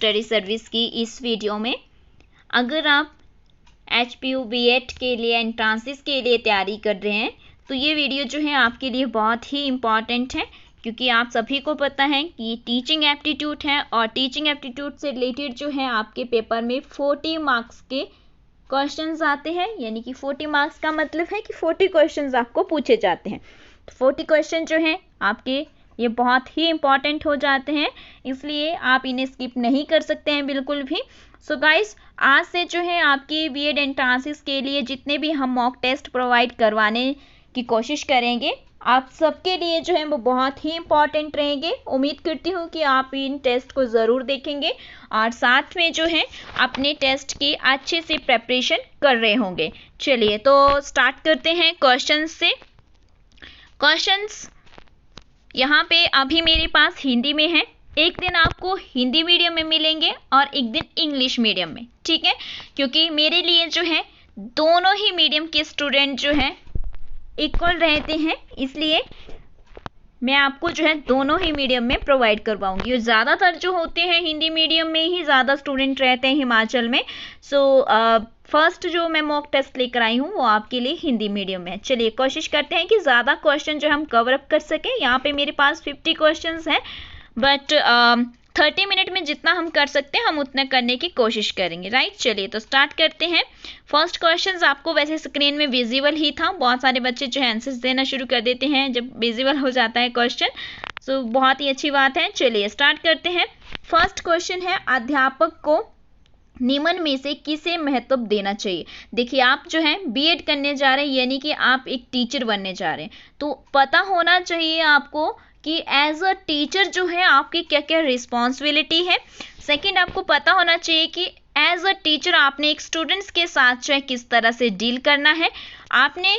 Study service की इस video में। अगर आप HPU BEd के लिए एंट्रांसेस के लिए तैयारी कर रहे हैं तो ये वीडियो जो है आपके लिए बहुत ही इम्पॉर्टेंट है, क्योंकि आप सभी को पता है कि टीचिंग एप्टीट्यूड है और टीचिंग एप्टीट्यूड से रिलेटेड जो है आपके पेपर में 40 मार्क्स के क्वेश्चंस आते हैं। यानी कि 40 मार्क्स का मतलब है कि 40 क्वेश्चंस आपको पूछे जाते हैं। तो 40 क्वेश्चन जो हैं आपके ये बहुत ही इम्पॉर्टेंट हो जाते हैं, इसलिए आप इन्हें स्किप नहीं कर सकते हैं बिल्कुल भी। सो गाइस, आज से जो है आपकी BEd एंट्रांसेस के लिए जितने भी हम मॉक टेस्ट प्रोवाइड करवाने की कोशिश करेंगे, आप सबके लिए जो है वो बहुत ही इम्पॉर्टेंट रहेंगे। उम्मीद करती हूँ कि आप इन टेस्ट को ज़रूर देखेंगे और साथ में जो है अपने टेस्ट की अच्छे से प्रेपरेशन कर रहे होंगे। चलिए तो स्टार्ट करते हैं क्वेश्चन से। क्वेश्चंस यहाँ पे अभी मेरे पास हिंदी में है। एक दिन आपको हिंदी मीडियम में मिलेंगे और एक दिन इंग्लिश मीडियम में, ठीक है, क्योंकि मेरे लिए जो है दोनों ही मीडियम के स्टूडेंट जो हैं इक्वल रहते हैं, इसलिए मैं आपको जो है दोनों ही मीडियम में प्रोवाइड करवाऊंगी। और ज़्यादातर जो होते हैं हिंदी मीडियम में ही ज़्यादा स्टूडेंट रहते हैं हिमाचल में। सो फर्स्ट जो मैं मॉक टेस्ट लेकर आई हूँ वो आपके लिए हिंदी मीडियम में है। चलिए कोशिश करते हैं कि ज़्यादा क्वेश्चन जो हम कवर अप कर सकें। यहाँ पे मेरे पास 50 क्वेश्चन हैं, बट 30 मिनट में जितना हम कर सकते हैं हम उतना करने की कोशिश करेंगे, राइट। चलिए तो स्टार्ट करते हैं। फर्स्ट क्वेश्चन आपको वैसे स्क्रीन में विजिबल ही था। बहुत सारे बच्चे जो है आंसर्स देना शुरू कर देते हैं जब विजिबल हो जाता है क्वेश्चन, सो बहुत ही अच्छी बात है। चलिए स्टार्ट करते हैं। फर्स्ट क्वेश्चन है, अध्यापक को निम्न में से किसे महत्व देना चाहिए। देखिए, आप जो है BEd करने जा रहे हैं, यानी कि आप एक टीचर बनने जा रहे हैं, तो पता होना चाहिए आपको कि एज अ टीचर जो है आपकी क्या क्या रिस्पॉन्सिबिलिटी है। सेकंड, आपको पता होना चाहिए कि एज अ टीचर आपने एक स्टूडेंट्स के साथ जो है किस तरह से डील करना है। आपने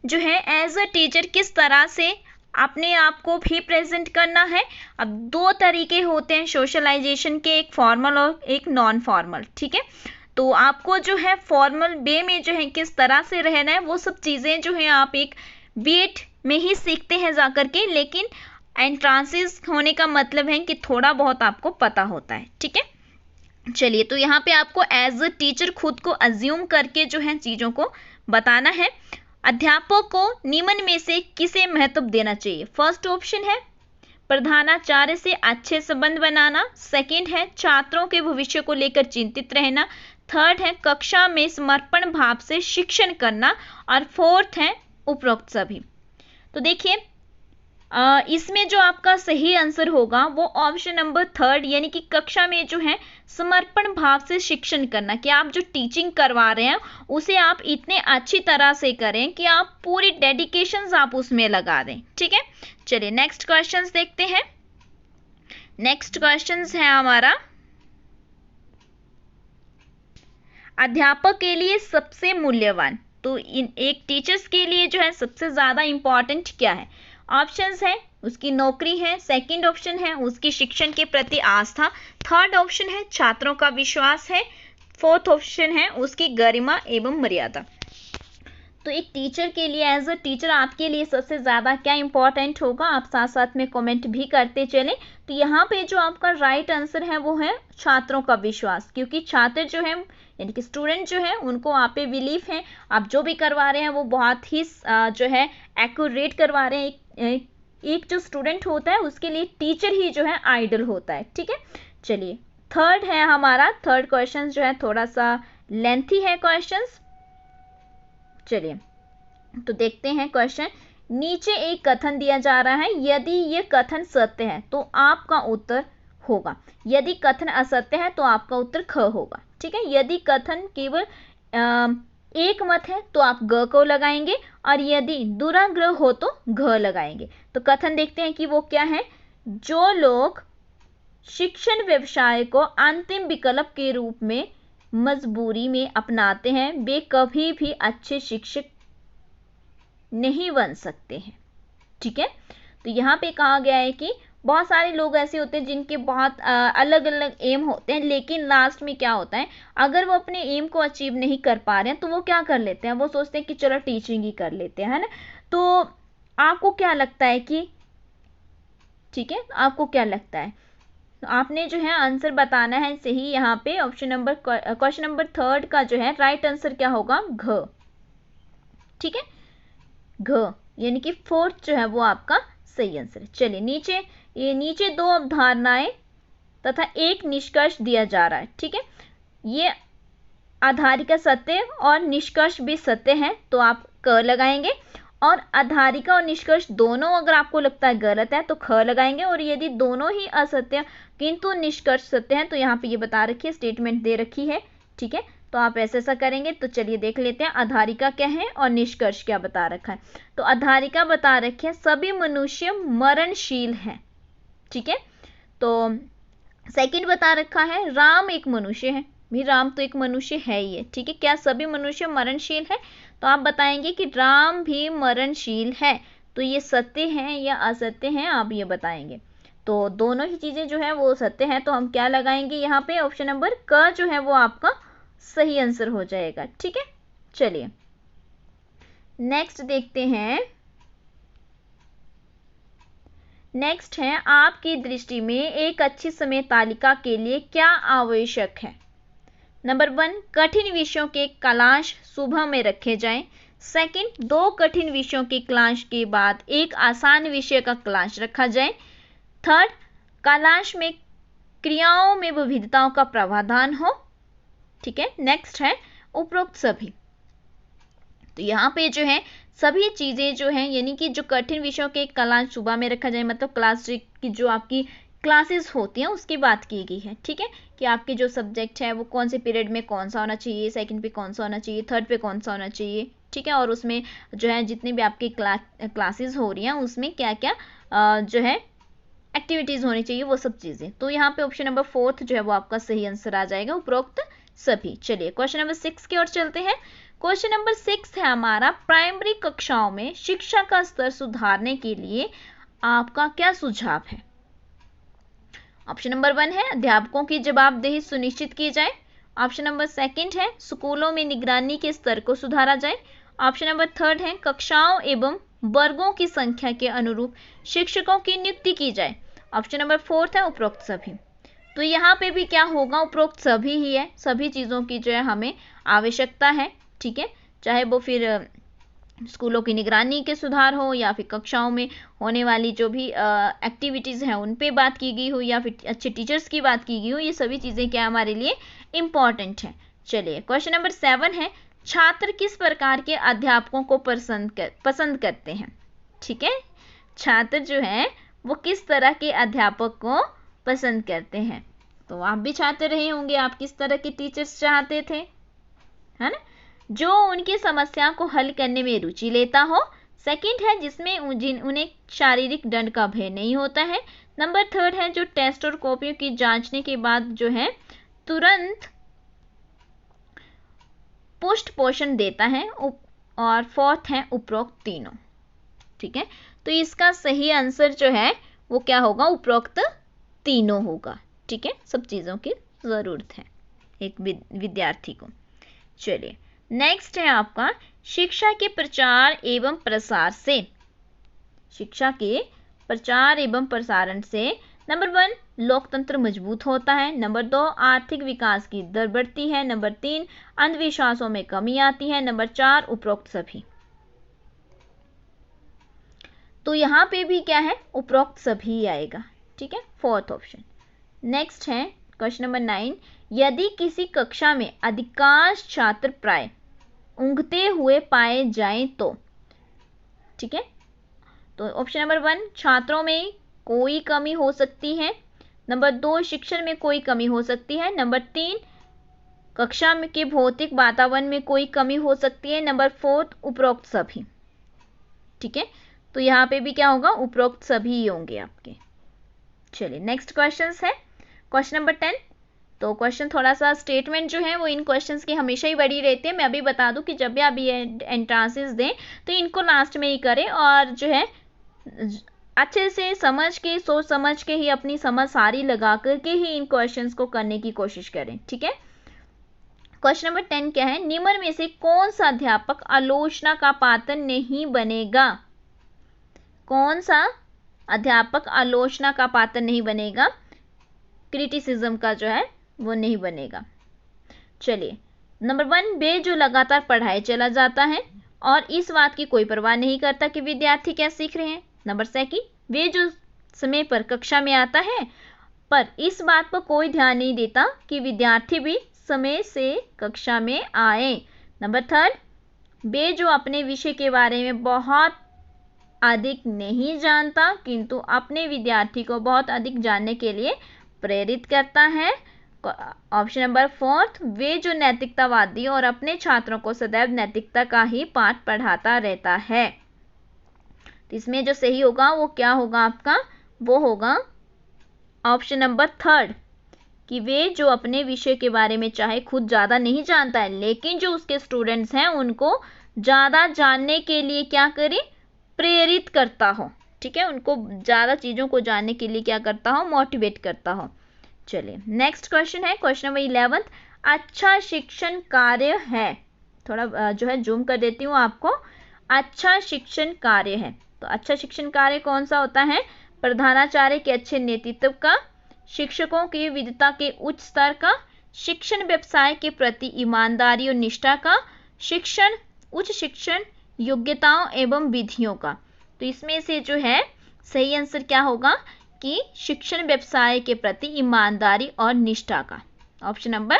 जो है एज अ टीचर किस तरह से अपने आप को भी प्रेजेंट करना है। अब दो तरीके होते हैं सोशलाइजेशन के, एक फॉर्मल और एक नॉन फॉर्मल, ठीक है। तो आपको जो है फॉर्मल वे में जो है किस तरह से रहना है, वो सब चीज़ें जो है आप एक BEd में ही सीखते हैं जा करके, लेकिन एंट्रांसेस होने का मतलब है कि थोड़ा बहुत आपको पता होता है, ठीक है। चलिए तो यहाँ पे आपको एज अ टीचर खुद को अज्यूम करके जो है चीज़ों को बताना है। अध्यापक को निम्न में से किसे महत्व देना चाहिए। फर्स्ट ऑप्शन है प्रधानाचार्य से अच्छे संबंध बनाना। सेकंड है छात्रों के भविष्य को लेकर चिंतित रहना। थर्ड है कक्षा में समर्पण भाव से शिक्षण करना। और फोर्थ है उपरोक्त सभी। तो देखिए, इसमें जो आपका सही आंसर होगा वो ऑप्शन नंबर थर्ड, यानी कि कक्षा में जो है समर्पण भाव से शिक्षण करना, कि आप जो टीचिंग करवा रहे हैं उसे आप इतने अच्छी तरह से करें कि आप पूरी डेडिकेशन आप उसमें लगा दें, ठीक है। चलिए नेक्स्ट क्वेश्चंस देखते हैं। नेक्स्ट क्वेश्चंस है हमारा, अध्यापक के लिए सबसे मूल्यवान, तो इन एक टीचर्स के लिए जो है सबसे ज़्यादा इम्पॉर्टेंट क्या है। ऑप्शंस है उसकी नौकरी है, सेकंड ऑप्शन है उसकी शिक्षण के प्रति आस्था, थर्ड ऑप्शन है छात्रों का विश्वास है, फोर्थ ऑप्शन है उसकी गरिमा एवं मर्यादा। तो एक टीचर के लिए, एज अ टीचर आपके लिए सबसे ज़्यादा क्या इंपॉर्टेंट होगा, आप साथ साथ में कमेंट भी करते चलें। तो यहाँ पे जो आपका राइट आंसर है वो है छात्रों का विश्वास, क्योंकि छात्र जो है यानी कि स्टूडेंट जो है उनको आप पे बिलीफ है, आप जो भी करवा रहे हैं वो बहुत ही जो है एक्यूरेट करवा रहे हैं। एक जो स्टूडेंट होता है उसके लिए टीचर ही जो है आइडल होता है, ठीक है। चलिए थर्ड है हमारा, थर्ड क्वेश्चन जो है थोड़ा सा लेंथी है क्वेश्चंस। चलिए तो देखते हैं क्वेश्चन। नीचे एक कथन दिया जा रहा है, यदि ये कथन सत्य है तो आपका उत्तर होगा, यदि कथन असत्य है तो आपका उत्तर ख होगा, ठीक है। यदि कथन केवल एक मत है तो आप ग को लगाएंगे, और यदि दुराग्रह हो तो घ लगाएंगे। तो कथन देखते हैं कि वो क्या है। जो लोग शिक्षण व्यवसाय को अंतिम विकल्प के रूप में मजबूरी में अपनाते हैं वे कभी भी अच्छे शिक्षक नहीं बन सकते हैं, ठीक है। तो यहाँ पे कहा गया है कि बहुत सारे लोग ऐसे होते हैं जिनके बहुत अलग अलग एम होते हैं, लेकिन लास्ट में क्या होता है, अगर वो अपने एम को अचीव नहीं कर पा रहे हैं तो वो क्या कर लेते हैं, वो सोचते हैं कि चलो टीचिंग ही कर लेते हैं, है ना। तो आपको क्या लगता है कि, ठीक है, आपको क्या लगता है, तो आपने जो है आंसर बताना है सही। यहाँ पे क्वेश्चन नंबर 3 का जो है राइट आंसर क्या होगा, घ। ठीक है, घ, यानी कि 4th जो है वो आपका सही आंसर है। चलिए नीचे 2 अवधारणाएं तथा एक निष्कर्ष दिया जा रहा है। ठीक है, ये आधारिका सत्य और निष्कर्ष भी सत्य है, तो आप क लगाएंगे। और आधारिका और निष्कर्ष दोनों अगर आपको लगता है गलत है तो ख लगाएंगे, और यदि दोनों ही असत्य किंतु निष्कर्ष सत्य है तो यहाँ पे ये बता रखी है, स्टेटमेंट दे रखी है। ठीक है, तो आप ऐसा करेंगे। तो चलिए देख लेते हैं आधारिका क्या है और निष्कर्ष क्या बता रखा है। तो आधारिका बता रखी है सभी मनुष्य मरणशील है। ठीक है, तो सेकंड बता रखा है राम एक मनुष्य है। भी राम तो एक मनुष्य है ही है। ठीक है, क्या सभी मनुष्य मरणशील है, तो आप बताएंगे कि राम भी मरणशील है। तो ये सत्य है या असत्य है, आप ये बताएंगे। तो दोनों ही चीजें जो है वो सत्य है, तो हम क्या लगाएंगे यहाँ पे, ऑप्शन नंबर क जो है वो आपका सही आंसर हो जाएगा। ठीक है, चलिए नेक्स्ट देखते हैं। नेक्स्ट है आपकी दृष्टि में एक अच्छी समय तालिका के लिए क्या आवश्यक है। नंबर 1, कठिन विषयों के क्लास सुबह में रखे जाएं। सेकंड, 2 कठिन विषयों के क्लास के बाद एक आसान विषय का क्लास रखा जाए। थर्ड, क्लास में क्रियाओं में विविधताओं का प्रावधान हो। ठीक है, नेक्स्ट है उपरोक्त सभी। तो यहाँ पे जो है सभी चीजें जो हैं, यानी कि जो कठिन विषयों के क्लास सुबह में रखा जाए, मतलब क्लास की जो आपकी क्लासेस होती हैं उसकी बात की गई है। ठीक है, कि आपके जो सब्जेक्ट है वो कौन से पीरियड में कौन सा होना चाहिए, सेकंड पे कौन सा होना चाहिए, थर्ड पे कौन सा होना चाहिए। ठीक है, और उसमें जो है जितने भी आपकी क्लासेस हो रही हैं उसमें क्या क्या जो है एक्टिविटीज होनी चाहिए, वो सब चीजें। तो यहाँ पे ऑप्शन नंबर 4 जो है वो आपका सही आंसर आ जाएगा, उपरोक्त सभी। चलिए क्वेश्चन नंबर 6 की ओर चलते हैं। क्वेश्चन नंबर 6 है हमारा, प्राइमरी कक्षाओं में शिक्षा का स्तर सुधारने के लिए आपका क्या सुझाव है। ऑप्शन नंबर 1 है अध्यापकों की जवाबदेही सुनिश्चित की जाए। ऑप्शन नंबर 2 है स्कूलों में निगरानी के स्तर को सुधारा जाए। ऑप्शन नंबर 3 है कक्षाओं एवं वर्गों की संख्या के अनुरूप शिक्षकों की नियुक्ति की जाए। ऑप्शन नंबर 4 है उपरोक्त सभी। तो यहाँ पे भी क्या होगा, उपरोक्त सभी ही है। सभी चीज़ों की जो है हमें आवश्यकता है। ठीक है, चाहे वो फिर स्कूलों की निगरानी के सुधार हो या फिर कक्षाओं में होने वाली जो भी एक्टिविटीज़ हैं उन पे बात की गई हो या फिर अच्छे टीचर्स की बात की गई हो, ये सभी चीज़ें क्या हमारे लिए इम्पॉर्टेंट हैं। चलिए क्वेश्चन नंबर 7 है, छात्र किस प्रकार के अध्यापकों को पसंद करते हैं। ठीक है, छात्र जो है वो किस तरह के अध्यापक को पसंद करते हैं। तो आप भी छात्र रहे होंगे, आप किस तरह के टीचर्स चाहते थे, है ना। जो उनकी समस्या को हल करने में रुचि लेता हो। सेकंड है जिसमें उन्हें शारीरिक दंड का भय नहीं होता है। नंबर 3 है जो टेस्ट और कॉपियों की जांचने के बाद जो है तुरंत पुष्ट पोषण देता है। और 4th है उपरोक्त तीनों। ठीक है, तो इसका सही आंसर जो है वो क्या होगा, उपरोक्त तीनों होगा। ठीक है, सब चीज़ों की ज़रूरत है एक विद्यार्थी को। चलिए नेक्स्ट है आपका, शिक्षा के प्रचार एवं प्रसार से। शिक्षा के प्रचार एवं प्रसारण से नंबर 1 लोकतंत्र मजबूत होता है। नंबर 2 आर्थिक विकास की दर बढ़ती है। नंबर 3 अंधविश्वासों में कमी आती है। नंबर 4 उपरोक्त सभी। तो यहाँ पे भी क्या है, उपरोक्त सभी आएगा। ठीक है, 4th ऑप्शन। नेक्स्ट है क्वेश्चन नंबर 9, यदि किसी कक्षा में अधिकांश छात्र प्राय ऊँघते हुए पाए जाएं तो। ठीक है, तो ऑप्शन नंबर 1 छात्रों में कोई कमी हो सकती है। नंबर 2 शिक्षण में कोई कमी हो सकती है। नंबर 3 कक्षा में के भौतिक वातावरण में कोई कमी हो सकती है। नंबर 4 उपरोक्त सभी। ठीक है, तो यहाँ पे भी क्या होगा, उपरोक्त सभी ही होंगे आपके। चलिए नेक्स्ट क्वेश्चन है क्वेश्चन नंबर 10। तो क्वेश्चन थोड़ा सा स्टेटमेंट जो है वो इन क्वेश्चंस की हमेशा ही बड़ी रहती है। मैं अभी बता दूं कि जब भी आप ये एंट्रांसेस दें तो इनको लास्ट में ही करें और जो है अच्छे से समझ के, सोच समझ के ही, अपनी समझ सारी लगा करके ही इन क्वेश्चंस को करने की कोशिश करें। ठीक है, क्वेश्चन नंबर 10 क्या है, निम्न में से कौन सा अध्यापक आलोचना का पात्र नहीं बनेगा। कौन सा अध्यापक आलोचना का पात्र नहीं बनेगा। क्रिटिसिज्म का जो है वो नहीं बनेगा। चलिए, नंबर 1, वे जो लगातार पढ़ाए चला जाता है और इस बात की कोई परवाह नहीं करता कि विद्यार्थी क्या सीख रहे हैं। नंबर 2, वे जो समय पर कक्षा में आता है पर इस बात पर कोई ध्यान नहीं देता कि विद्यार्थी भी समय से कक्षा में आए। नंबर 3, वे जो अपने विषय के बारे में बहुत अधिक नहीं जानता किंतु अपने विद्यार्थी को बहुत अधिक जानने के लिए प्रेरित करता है। ऑप्शन नंबर 4, वे जो नैतिकतावादी और अपने छात्रों को सदैव नैतिकता का ही पाठ पढ़ाता रहता है। तो इसमें जो सही होगा वो क्या होगा आपका, वो होगा ऑप्शन नंबर 3 कि वे जो अपने विषय के बारे में चाहे खुद ज़्यादा नहीं जानता है लेकिन जो उसके स्टूडेंट्स हैं उनको ज़्यादा जानने के लिए क्या करे, प्रेरित करता हो। ठीक है, उनको ज़्यादा चीज़ों को जानने के लिए क्या करता हो, मोटिवेट करता हो। चलिए, नेक्स्ट क्वेश्चन है क्वेश्चन नंबर 11, अच्छा शिक्षण कार्य है। थोड़ा जो है जूम कर देती हूँ आपको। अच्छा शिक्षण कार्य है, तो अच्छा शिक्षण कार्य कौन सा होता है, प्रधानाचार्य के अच्छे नेतृत्व का, शिक्षकों की विद्वता के उच्च स्तर का, शिक्षण व्यवसाय के प्रति ईमानदारी और निष्ठा का, शिक्षण उच्च शिक्षण योग्यताओं एवं विधियों का। तो इसमें से जो है सही आंसर क्या होगा कि शिक्षण व्यवसाय के प्रति ईमानदारी और निष्ठा का। ऑप्शन नंबर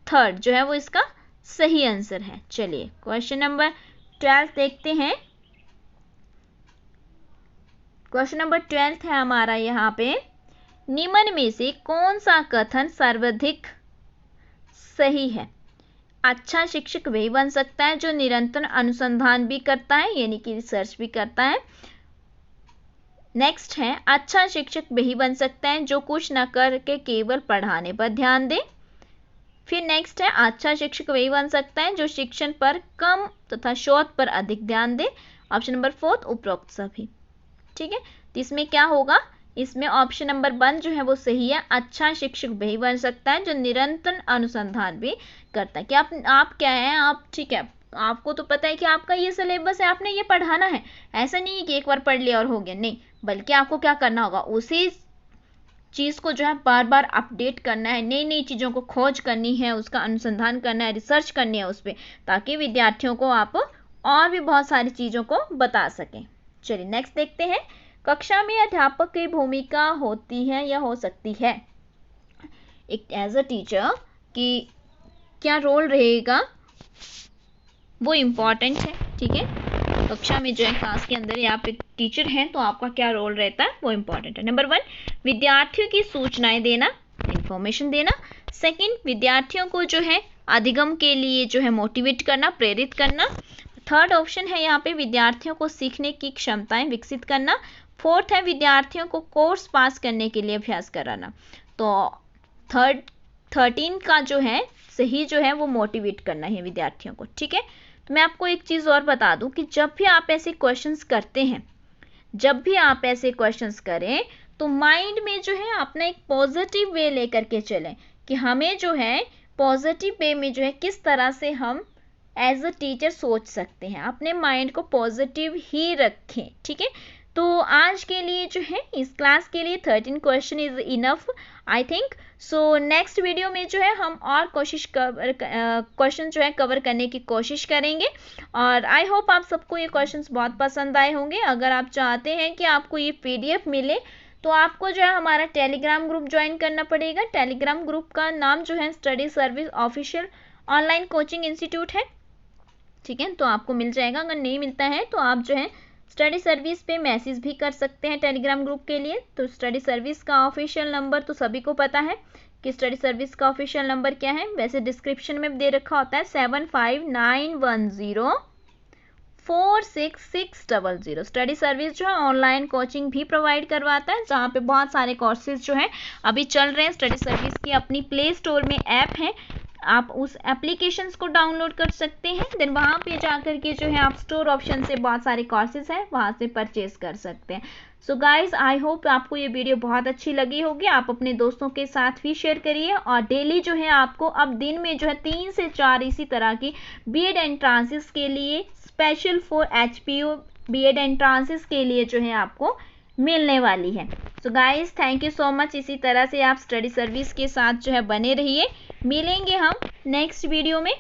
3 जो है वो इसका सही आंसर है। चलिए, क्वेश्चन नंबर 12 देखते हैं। क्वेश्चन नंबर 12 है हमारा यहाँ पे, निम्न में से कौन सा कथन सर्वाधिक सही है। अच्छा शिक्षक वही बन सकता है जो निरंतर अनुसंधान भी करता है, यानी कि रिसर्च भी करता है। नेक्स्ट है, अच्छा शिक्षक वही बन सकता है जो कुछ न करके केवल पढ़ाने पर ध्यान दे। फिर नेक्स्ट है, अच्छा शिक्षक वही बन सकता है जो शिक्षण पर कम तथा शोध पर अधिक ध्यान दे। ऑप्शन नंबर 4 उपरोक्त सभी। ठीक है, तो इसमें क्या होगा, इसमें ऑप्शन नंबर 1 जो है वो सही है। अच्छा शिक्षक वही बन सकता है जो निरंतर अनुसंधान भी करता है। कि आप क्या है, आप ठीक है, आपको तो पता है कि आपका ये सिलेबस है, आपने ये पढ़ाना है। ऐसा नहीं है कि एक बार पढ़ लिया और हो गया, नहीं, बल्कि आपको क्या करना होगा, उसी चीज़ को जो है बार बार अपडेट करना है, नई नई चीज़ों को खोज करनी है, उसका अनुसंधान करना है, रिसर्च करनी है उस पर, ताकि विद्यार्थियों को आप और भी बहुत सारी चीज़ों को बता सकें। चलिए, नेक्स्ट देखते हैं। कक्षा में अध्यापक की भूमिका होती है या हो सकती है, एक एज अ टीचर कि क्या रोल रहेगा वो इम्पॉर्टेंट है। ठीक है, कक्षा में जो है क्लास के अंदर या आप एक टीचर हैं तो आपका क्या रोल रहता है वो इम्पॉर्टेंट है। नंबर 1, विद्यार्थियों की सूचनाएं देना, इंफॉर्मेशन देना। सेकंड, विद्यार्थियों को जो है अधिगम के लिए जो है मोटिवेट करना, प्रेरित करना। थर्ड ऑप्शन है यहाँ पे विद्यार्थियों को सीखने की क्षमताएं विकसित करना। फोर्थ है विद्यार्थियों को कोर्स पास करने के लिए अभ्यास कराना। तो 13 का जो है सही जो है वो मोटिवेट करना है विद्यार्थियों को। ठीक है, तो मैं आपको एक चीज़ और बता दूं कि जब भी आप ऐसे क्वेश्चंस करते हैं, जब भी आप ऐसे क्वेश्चंस करें तो माइंड में जो है अपना एक पॉजिटिव वे लेकर के चलें कि हमें जो है पॉजिटिव वे में जो है किस तरह से हम एज अ टीचर सोच सकते हैं, अपने माइंड को पॉजिटिव ही रखें। ठीक है, तो आज के लिए जो है इस क्लास के लिए 13 question is enough I think. So next video में जो है हम और क्वेश्चन जो है कवर करने की कोशिश करेंगे और आई होप आप सबको ये क्वेश्चंस बहुत पसंद आए होंगे। अगर आप चाहते हैं कि आपको ये PDF मिले तो आपको जो है हमारा टेलीग्राम ग्रुप ज्वाइन करना पड़ेगा। टेलीग्राम ग्रुप का नाम जो है study service official online coaching institute है। ठीक है, तो आपको मिल जाएगा। अगर नहीं मिलता है तो आप जो है स्टडी सर्विस पे मैसेज भी कर सकते हैं टेलीग्राम ग्रुप के लिए। तो स्टडी सर्विस का ऑफिशियल नंबर तो सभी को पता है कि स्टडी सर्विस का ऑफिशियल नंबर क्या है, वैसे डिस्क्रिप्शन में दे रखा होता है 7591046600। स्टडी सर्विस जो है ऑनलाइन कोचिंग भी प्रोवाइड करवाता है, जहाँ पे बहुत सारे कोर्सेज जो है अभी चल रहे हैं। स्टडी सर्विस की अपनी प्ले स्टोर में ऐप है, आप उस एप्लीकेशंस को डाउनलोड कर सकते हैं। देन वहाँ पे जाकर के जो है आप स्टोर ऑप्शन से बहुत सारे कोर्सेज हैं वहाँ से परचेज कर सकते हैं। सो गाइज आई होप आपको ये वीडियो बहुत अच्छी लगी होगी। आप अपने दोस्तों के साथ भी शेयर करिए और डेली जो है आपको अब दिन में जो है 3 से 4 इसी तरह की BEd एंट्रांसेस के लिए स्पेशल फॉर HPU BEd एंट्रांसेस के लिए जो है आपको मिलने वाली है। So guys, thank you so much. इसी तरह से आप स्टडी सर्विस के साथ जो है बने रहिए। मिलेंगे हम नेक्स्ट वीडियो में।